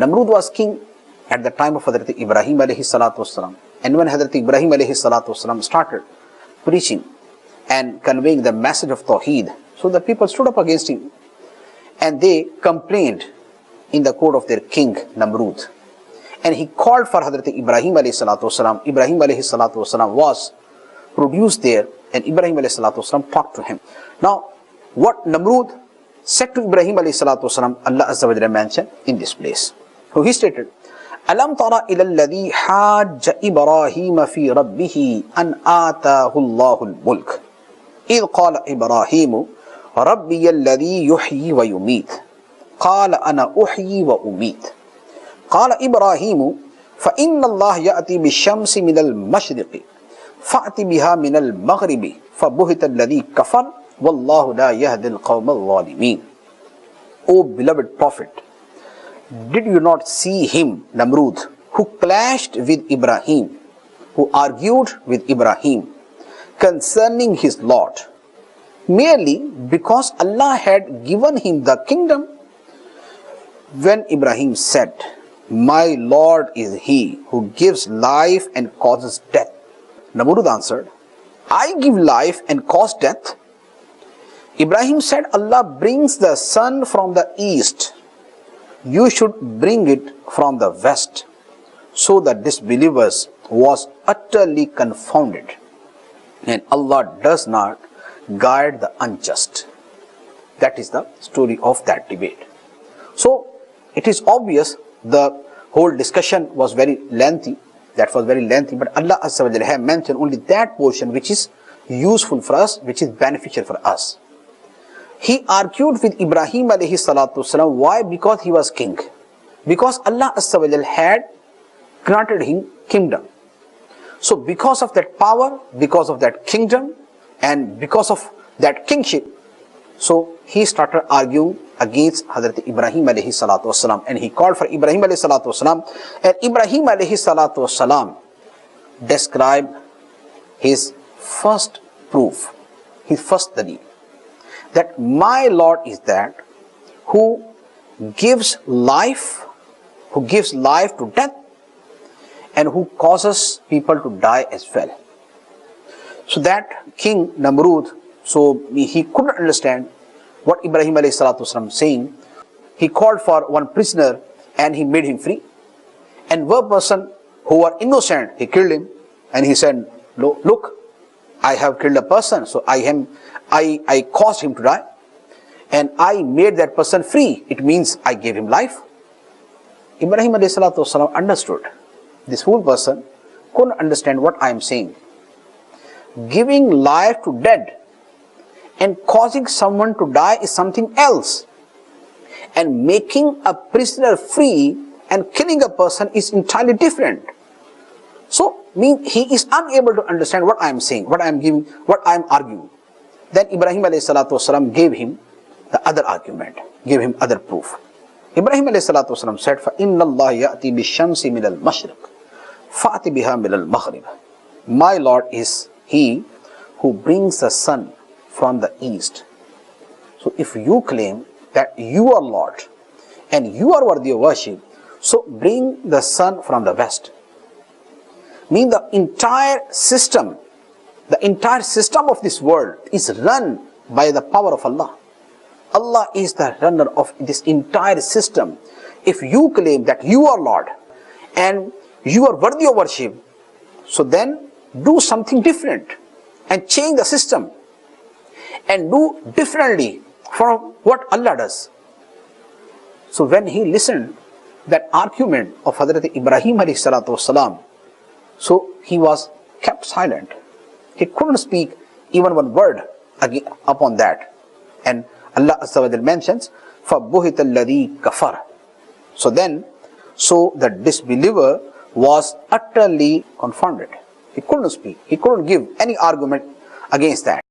Namrud was king at the time of Hazrat Ibrahim alayhi salatu wasalam. And when Hazrat Ibrahim alayhi salatu wasalam started preaching and conveying the message of Tawheed, so the people stood up against him and they complained in the court of their king Namrud. And he called for Hazrat Ibrahim alayhi salatu wasalam. Ibrahim alayhi salatu wasalam was produced there, and Ibrahim alayhi salatu wasalam talked to him. Now, what Namrud said to Ibrahim alayhi salatu wasalam, Allah Azza wa Jalla mentioned in this place. So he stated, Alam tara ila alladhi hajja Ibrahim fi rabbihi an atahu Allahu al-mulk. إذ قال إبراهيم ربي الذي يحيي ويميت قال أنا أحيي وأميت قال إبراهيم فإن الله يأتي بالشمس من المشرق فأت بها من المغرب فبهت الذي كفر والله لا يهدي القوم الظالمين. O beloved Prophet, did you not see him, Namrud, who clashed with Ibrahim, who argued with Ibrahim concerning his Lord, merely because Allah had given him the kingdom? When Ibrahim said, my Lord is he who gives life and causes death, Namrud answered, I give life and cause death? Ibrahim said, Allah brings the sun from the east, you should bring it from the west. So the disbelievers was utterly confounded, and Allah does not guide the unjust. That is the story of that debate. So it is obvious the whole discussion was very lengthy. That was very lengthy, but Allah Azza wa Jalla have mentioned only that portion which is useful for us, which is beneficial for us. He argued with Ibrahim alayhi salatu wasalam. Why? Because he was king. Because Allah Azza wa Jalla had granted him kingdom. So because of that power, because of that kingdom, and because of that kingship, so he started arguing against Hazrat Ibrahim alayhi salatu wasalam, and he called for Ibrahim alayhi salatu wasalam, and Ibrahim alayhi salatu wasalam described his first proof, his first dalil, that my Lord is that who gives life to death, and who causes people to die as well. So that King Namrud, so he couldn't understand what Ibrahim alayhi salatu wasalam was saying. He called for one prisoner and he made him free. And one person who was innocent, he killed him, and he said, look, I have killed a person, so I caused him to die, and I made that person free. It means I gave him life. Ibrahim alayhi salatu wasalam understood. This fool person couldn't understand what I am saying. Giving life to dead and causing someone to die is something else. And making a prisoner free and killing a person is entirely different. So, he is unable to understand what I am saying, what I am arguing. Then Ibrahim alayhi salatu wasalam gave him the other argument, gave him other proof. Ibrahim alayhi salatu wasalam said, فَإِنَّ اللَّهَ يَأْتِي بِالشَّمْسِ مِنَ الْمَشْرِقِ فَأْتِ بِهَا مِنَ الْمَغْرِبِ. My Lord is he who brings the sun from the east. So if you claim that you are Lord and you are worthy of worship, so bring the sun from the west. Mean the entire system of this world is run by the power of Allah. Allah is the runner of this entire system. If you claim that you are Lord and you are worthy of worship, so then do something different and change the system and do differently from what Allah does. So when he listened that argument of Hazrat Ibrahim alayhi salatu wasalam, so he was kept silent. He couldn't speak even one word upon that. And Allah Azza wa Jalla mentions, فَبُهِتَ الَّذِي كَفَرَ. So then, the disbeliever was utterly confounded. He couldn't speak. He couldn't give any argument against that.